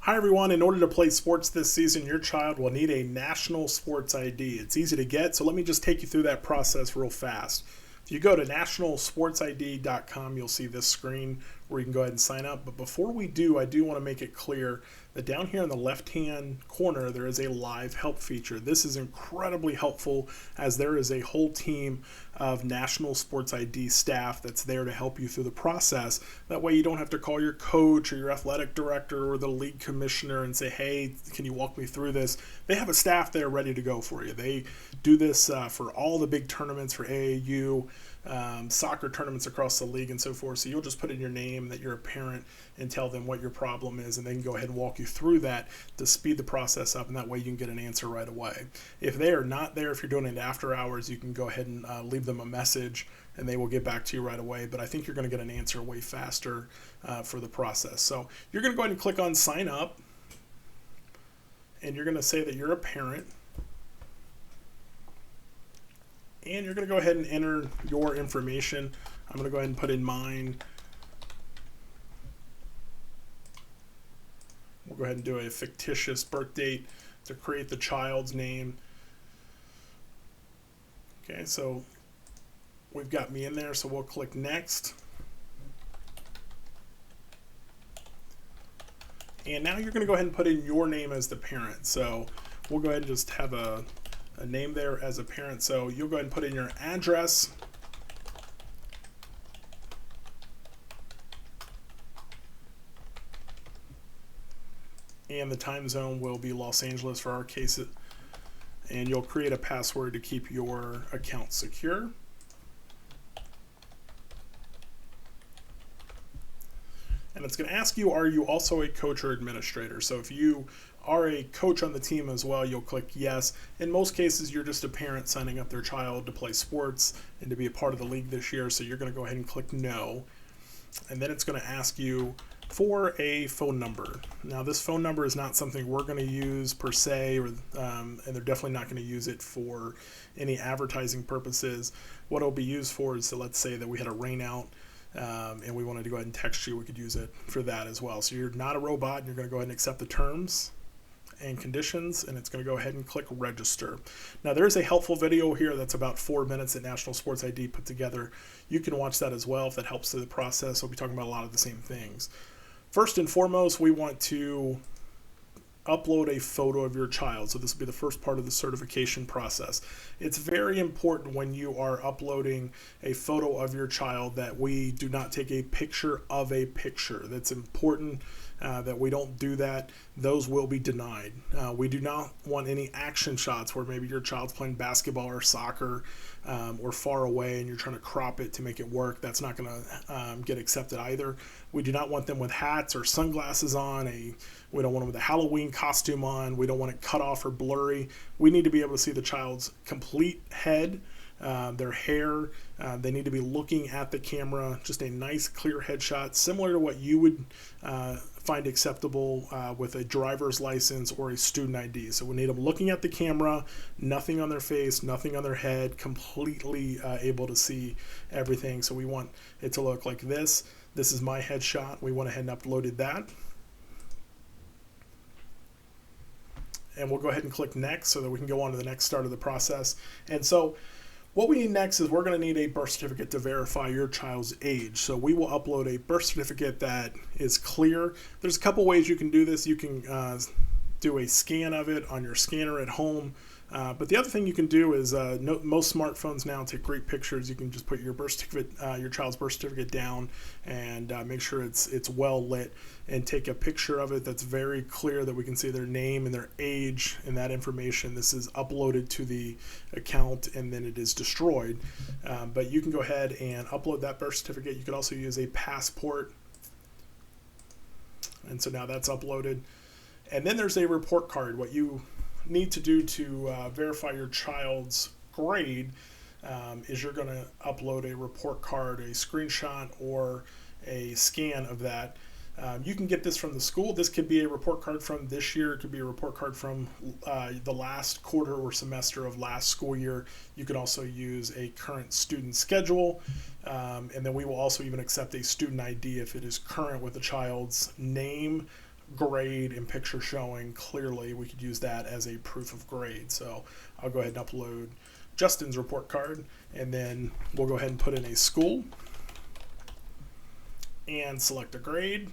Hi everyone, in order to play sports this season, your child will need a national sports ID. It's easy to get, so let me just take you through that process real fast. If you go to nationalsportsid.com, you'll see this screen where you can go ahead and sign up. But before we do, I do want to make it clear that down here in the left-hand corner, there is a live help feature. This is incredibly helpful as there is a whole team of National Sports ID staff that's there to help you through the process. That way you don't have to call your coach or your athletic director or the league commissioner and say, hey, can you walk me through this? They have a staff there ready to go for you. They do this for all the big tournaments for AAU, soccer tournaments across the league and so forth. So you'll just put in your name that you're a parent and tell them what your problem is, and they can go ahead and walk you through that to speed the process up, and that way you can get an answer right away. If they are not there, if you're doing it after hours, you can go ahead and leave them a message and they will get back to you right away. But I think you're going to get an answer way faster for the process. So you're going to go ahead and click on sign up, and you're going to say that you're a parent. And you're going to go ahead and enter your information. I'm going to go ahead and put in mine. We'll go ahead and do a fictitious birth date to create the child's name. Okay, so we've got me in there, so we'll click next. And now you're going to go ahead and put in your name as the parent. So we'll go ahead and just have a name there as a parent. So you'll go ahead and put in your address. And the time zone will be Los Angeles for our case. And you'll create a password to keep your account secure. And it's going to ask you, are you also a coach or administrator? So if you are a coach on the team as well, you'll click yes. In most cases, you're just a parent signing up their child to play sports and to be a part of the league this year, so you're going to go ahead and click no. And then it's going to ask you for a phone number. Now, this phone number is not something we're going to use per se, and they're definitely not going to use it for any advertising purposes. What it'll be used for is, so let's say that we had a rain out, and we wanted to go ahead and text you, we could use it for that as well. So you're not a robot, and you're going to go ahead and accept the terms and conditions, and it's going to go ahead and click register. Now, there's a helpful video here that's about 4 minutes that National Sports ID put together. You can watch that as well if that helps through the process. We'll be talking about a lot of the same things. First and foremost, we want to upload a photo of your child. So this will be the first part of the certification process. It's very important when you are uploading a photo of your child that we do not take a picture of a picture. That's important that we don't do that. Those will be denied. We do not want any action shots where maybe your child's playing basketball or soccer or far away and you're trying to crop it to make it work. That's not going to get accepted either. We do not want them with hats or sunglasses on. We don't want them with a Halloween costume on. We don't want it cut off or blurry. We need to be able to see the child's complete head, their hair. They need to be looking at the camera, just a nice clear headshot, similar to what you would find acceptable with a driver's license or a student ID. So we need them looking at the camera, nothing on their face, nothing on their head, completely able to see everything. So we want it to look like this. This is my headshot. We went ahead and uploaded that. And we'll go ahead and click next so that we can go on to the next start of the process. And so what we need next is we're going to need a birth certificate to verify your child's age. So we will upload a birth certificate that is clear. There's a couple ways you can do this. You can do a scan of it on your scanner at home. But the other thing you can do is most smartphones now take great pictures. You can just put your birth certificate, your child's birth certificate down and make sure it's well lit and take a picture of it that's very clear that we can see their name and their age and that information. This is uploaded to the account and then it is destroyed. But you can go ahead and upload that birth certificate. You could also use a passport. And so now that's uploaded. And then there's a report card. What you need to do to verify your child's grade is you're going to upload a report card, a screenshot, or a scan of that. You can get this from the school. This could be a report card from this year. It could be a report card from the last quarter or semester of last school year. You could also use a current student schedule. And then we will also even accept a student ID if it is current with the child's name, grade and picture showing clearly, we could use that as a proof of grade. So I'll go ahead and upload Justin's report card, and then we'll go ahead and put in a school and select a grade.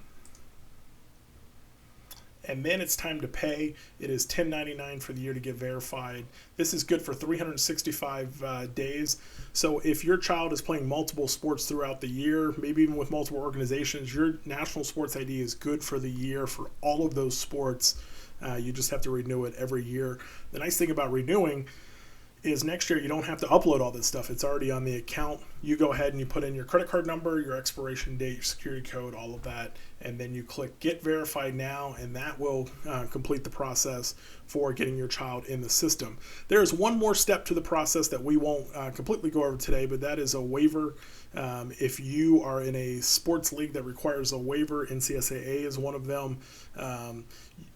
And then it's time to pay. It is $10.99 for the year to get verified. This is good for 365 days. So if your child is playing multiple sports throughout the year, maybe even with multiple organizations, your National Sports ID is good for the year for all of those sports. You just have to renew it every year. The nice thing about renewing is next year you don't have to upload all this stuff. It's already on the account. You go ahead and you put in your credit card number, your expiration date, your security code, all of that, and then you click Get Verified Now, and that will complete the process for getting your child in the system. There's one more step to the process that we won't completely go over today, but that is a waiver. If you are in a sports league that requires a waiver, NCSAA is one of them,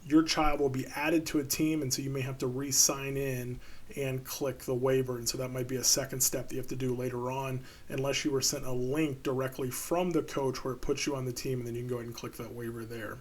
your child will be added to a team, and so you may have to re-sign in and click the waiver. And so that might be a second step that you have to do later on, unless you were sent a link directly from the coach where it puts you on the team, and then you can go ahead and click that waiver there.